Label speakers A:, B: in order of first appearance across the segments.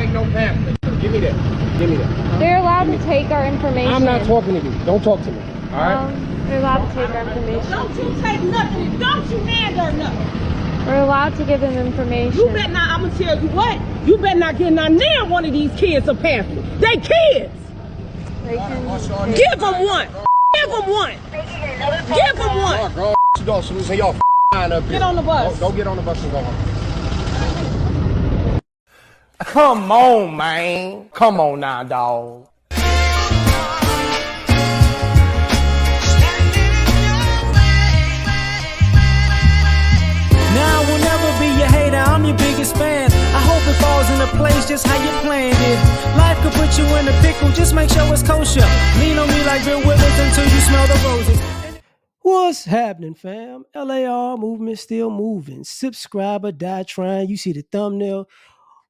A: take no pamphlet. Give me that. Give me that.
B: They're allowed to take our information.
A: I'm not talking to you. Don't talk to me. All right?
B: They're allowed to take our information.
C: Don't you take nothing. Don't you handle nothing.
B: We're allowed to give them information.
C: You better not, I'm going to tell you what, you better not get not near one of these kids a pamphlet. They kids.
B: They can
C: Give them one. Give them one. Give them one.
A: Girl, you go. So y'all up here.
C: Get on the bus.
A: Go get on the bus and go home.
D: Come on, man. Come on now, dog.
E: Now I will never be your hater, I'm your biggest fan. I hope it falls into place just how you planned it. Life could put you in a pickle, just make sure it's kosher. Lean on me like Bill Withers until you smell the roses.
F: What's happening, fam? L.A.R. movement still moving. Subscribe or die trying. You see the thumbnail.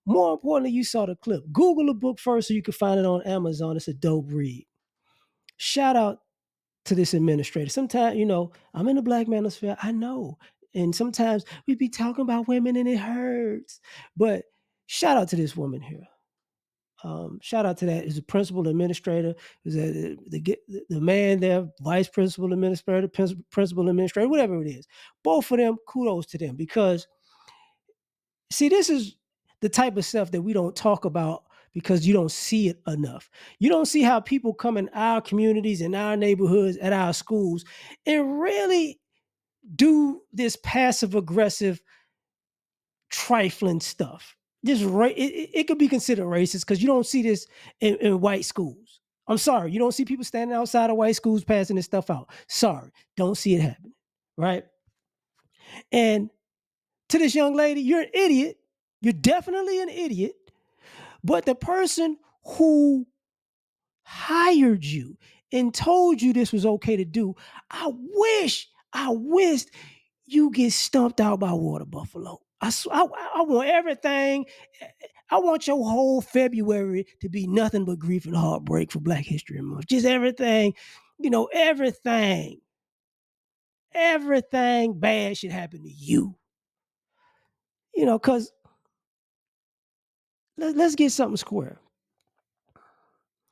F: More importantly, you saw the clip. Google the book first so you can find it on Amazon. It's a dope read. Shout out to this administrator. Sometimes, I'm in the black manosphere. I know. And sometimes we be talking about women and it hurts. But shout out to this woman here. Shout out to that. Is the principal administrator, is the man there, vice principal administrator, principal administrator, whatever it is. Both of them, kudos to them. Because, see, this is the type of stuff that we don't talk about because you don't see it enough. You don't see how people come in our communities, in our neighborhoods, at our schools, and really do this passive aggressive trifling stuff. It could be considered racist because you don't see this in white schools. I'm sorry, you don't see people standing outside of white schools passing this stuff out. Sorry, don't see it happening, right? And to this young lady, you're an idiot. You're definitely an idiot. But the person who hired you and told you this was okay to do, I wish you get stumped out by water buffalo. I want everything. I want your whole February to be nothing but grief and heartbreak for Black History Month. Just everything, everything bad should happen to you. Because let's get something square.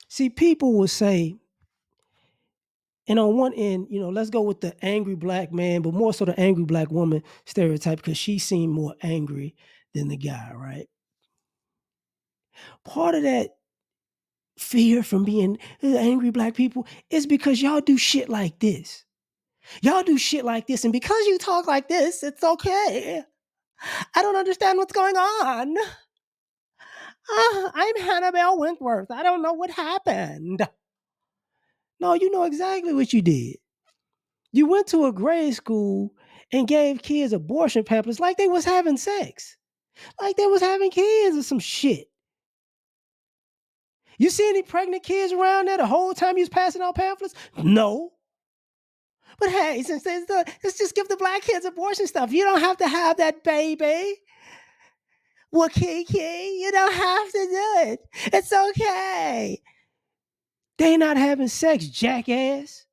F: See, people will say, and on one end, let's go with the angry black man, but more so the angry black woman stereotype because she seemed more angry than the guy, right? Part of that fear from being angry black people is because y'all do shit like this. Y'all do shit like this, and because you talk like this, it's okay. I don't understand what's going on. I'm Hannibal Wentworth. I don't know what happened. No, you know exactly what you did. You went to a grade school and gave kids abortion pamphlets like they was having sex. Like they was having kids or some shit. You see any pregnant kids around there the whole time you was passing out pamphlets? No. But hey, since let's just give the black kids abortion stuff. You don't have to have that baby. Well, Kiki, you don't have to do it. It's okay. They not having sex, jackass.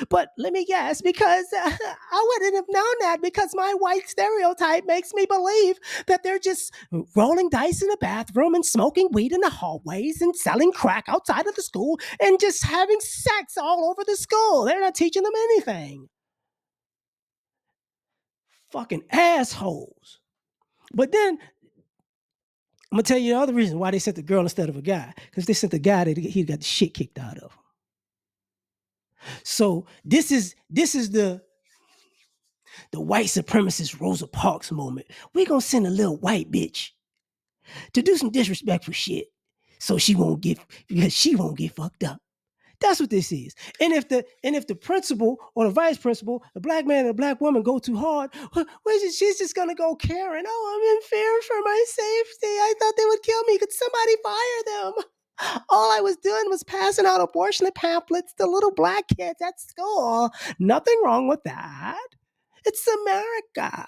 F: But let me guess, because I wouldn't have known that because my white stereotype makes me believe that they're just rolling dice in the bathroom and smoking weed in the hallways and selling crack outside of the school and just having sex all over the school. They're not teaching them anything. Fucking assholes. But then I'm going to tell you the other reason why they sent the girl instead of a guy. Because they sent the guy that he got the shit kicked out of him. So this is the white supremacist Rosa Parks moment. We're going to send a little white bitch to do some disrespectful shit because she won't get fucked up. That's what this is. And if the principal or the vice principal, the black man and the black woman go too hard, she's just gonna go Karen. Oh, I'm in fear for my safety. I thought they would kill me. Could somebody fire them? All I was doing was passing out abortion pamphlets to little black kids at school. Nothing wrong with that. It's America.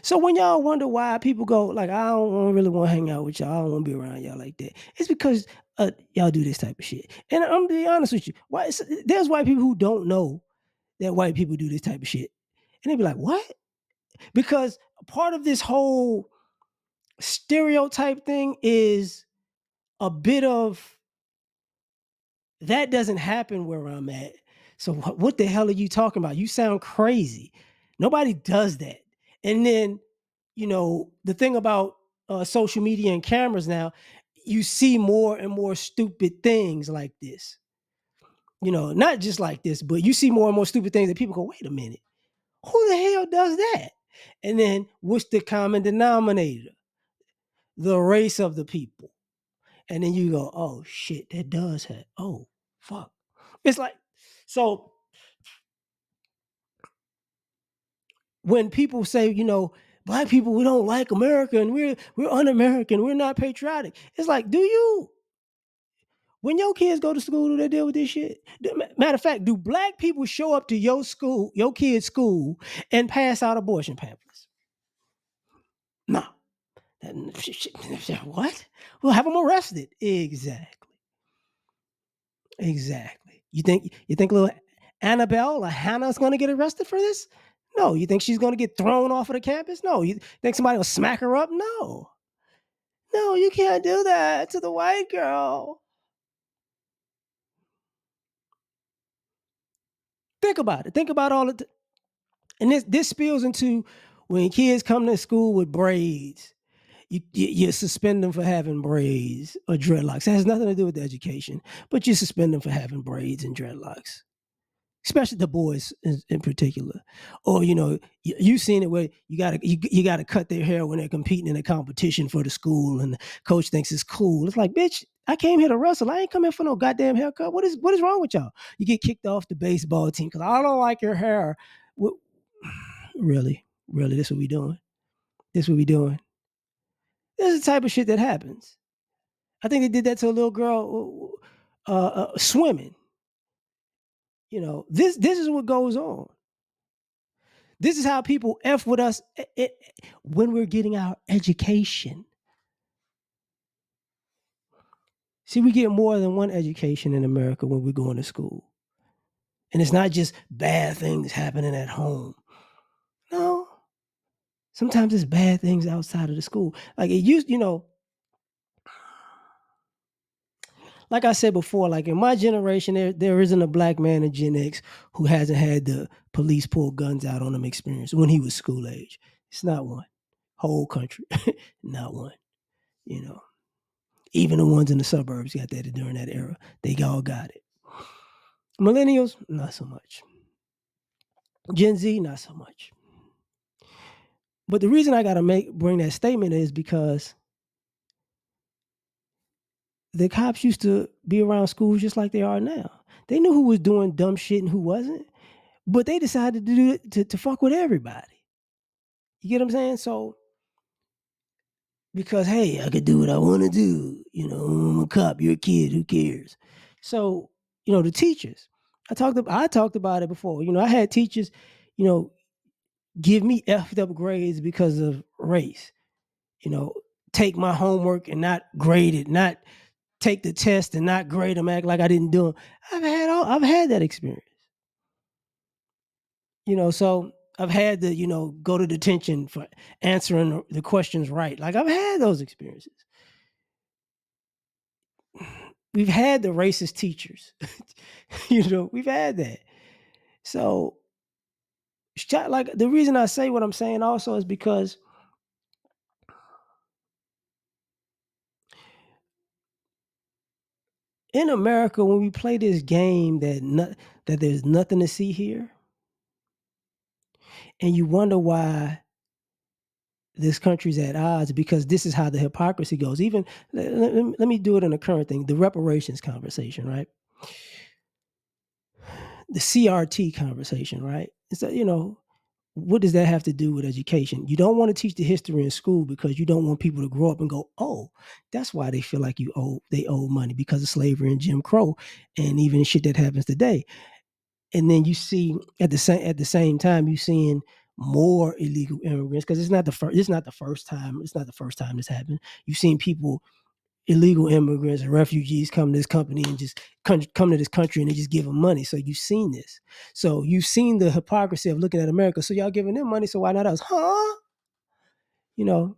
F: So when y'all wonder why people go like, I don't really want to hang out with y'all, I don't want to be around y'all like that, it's because y'all do this type of shit. And I'm gonna be honest with you, there's white people who don't know that white people do this type of shit, and they be like, what? because part of this whole stereotype thing is a bit of that doesn't happen where I'm at. So what the hell are you talking about? You sound crazy. Nobody does that. And then, the thing about social media and cameras now, you see more and more stupid things like this. Not just like this, but you see more and more stupid things that people go, wait a minute, who the hell does that? And then what's the common denominator? The race of the people. And then you go, oh shit, that does happen. Oh, fuck. It's like, so when people say, black people, we don't like America and we're un-American, we're not patriotic. It's like, when your kids go to school, do they deal with this shit? Matter of fact, do black people show up to your school, your kid's school, and pass out abortion pamphlets? No. What? We'll have them arrested. Exactly. You think little Annabelle or Hannah's going to get arrested for this? No. You think she's going to get thrown off of the campus? No. You think somebody will smack her up? No. No, you can't do that to the white girl. Think about it. Think about all of it. And this spills into when kids come to school with braids. You suspend them for having braids or dreadlocks. It has nothing to do with the education, but you suspend them for having braids and dreadlocks, especially the boys in particular. Or you've seen it where you gotta cut their hair when they're competing in a competition for the school, and the coach thinks it's cool. It's like, bitch, I came here to wrestle. I ain't come here for no goddamn haircut. What is wrong with y'all? You get kicked off the baseball team because I don't like your hair. Really, this what we doing? This what we doing? This is the type of shit that happens. I think they did that to a little girl swimming. This is what goes on. This is how people F with us when we're getting our education. See, we get more than one education in America when we're going to school. And it's not just bad things happening at home. No. Sometimes it's bad things outside of the school. Like it used, like I said before, like in my generation, there isn't a black man in Gen X who hasn't had the police pull guns out on him experience when he was school age. It's not one. Whole country, not one. Even the ones in the suburbs got that during that era. They all got it. Millennials, not so much. Gen Z, not so much. But the reason I got to bring that statement is because the cops used to be around schools just like they are now. They knew who was doing dumb shit and who wasn't, but they decided to do it to fuck with everybody. You get what I'm saying? So, because, hey, I could do what I want to do. I'm a cop, you're a kid, who cares? So, the teachers, I talked about it before. I had teachers, give me effed up grades because of race. Take my homework and not grade it, not take the test and not grade them, act like I didn't do them. I've had that experience. So I've had to, go to detention for answering the questions right. Like I've had those experiences. We've had the racist teachers. We've had that. So like the reason I say what I'm saying also is because in America, when we play this game that there's nothing to see here, and you wonder why this country's at odds, because this is how the hypocrisy goes. Even let me do it in a current thing, the reparations conversation, right? The CRT conversation, right? So, what does that have to do with education? You don't want to teach the history in school because you don't want people to grow up and go, oh, that's why they feel like they owe money because of slavery and Jim Crow and even shit that happens today. And then you see at the same time you seeing more illegal immigrants, because it's not the first time this happened. You've seen people illegal immigrants and refugees come to this company and just come to this country and they just give them money. So you've seen this. So you've seen the hypocrisy of looking at America. So y'all giving them money, so why not us? Huh? You know,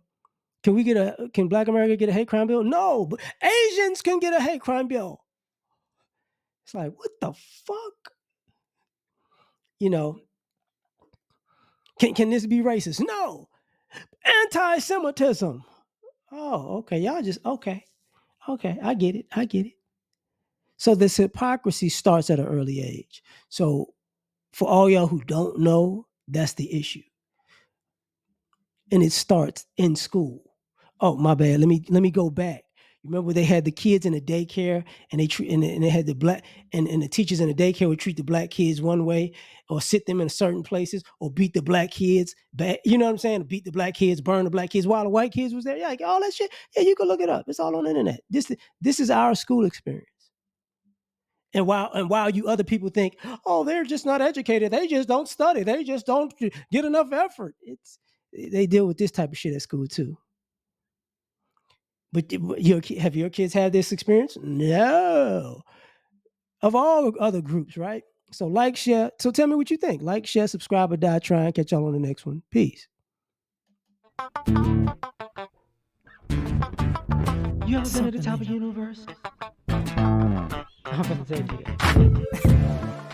F: can Black America get a hate crime bill? No, but Asians can get a hate crime bill. It's like, what the fuck? You know, can this be racist? No. Anti-Semitism. Oh, okay. Y'all just okay. Okay, I get it. So this hypocrisy starts at an early age. So for all y'all who don't know, that's the issue. And it starts in school. Oh, my bad. Let me go back. Remember they had the kids in the daycare and they had the black and the teachers in the daycare would treat the black kids one way or sit them in certain places or beat the black kids back. You know what I'm saying? Beat the black kids, burn the black kids while the white kids was there. Yeah, like all that shit. Yeah, you can look it up. It's all on the internet. This is our school experience. And while you other people think, oh, they're just not educated, they just don't study, they just don't get enough effort. They deal with this type of shit at school too. But have your kids had this experience? No. Of all other groups, right? So like, share. So tell me what you think. Like, share, subscribe, or die trying. Catch y'all on the next one. Peace. You ever been at the top of the universe? I'm gonna tell you that.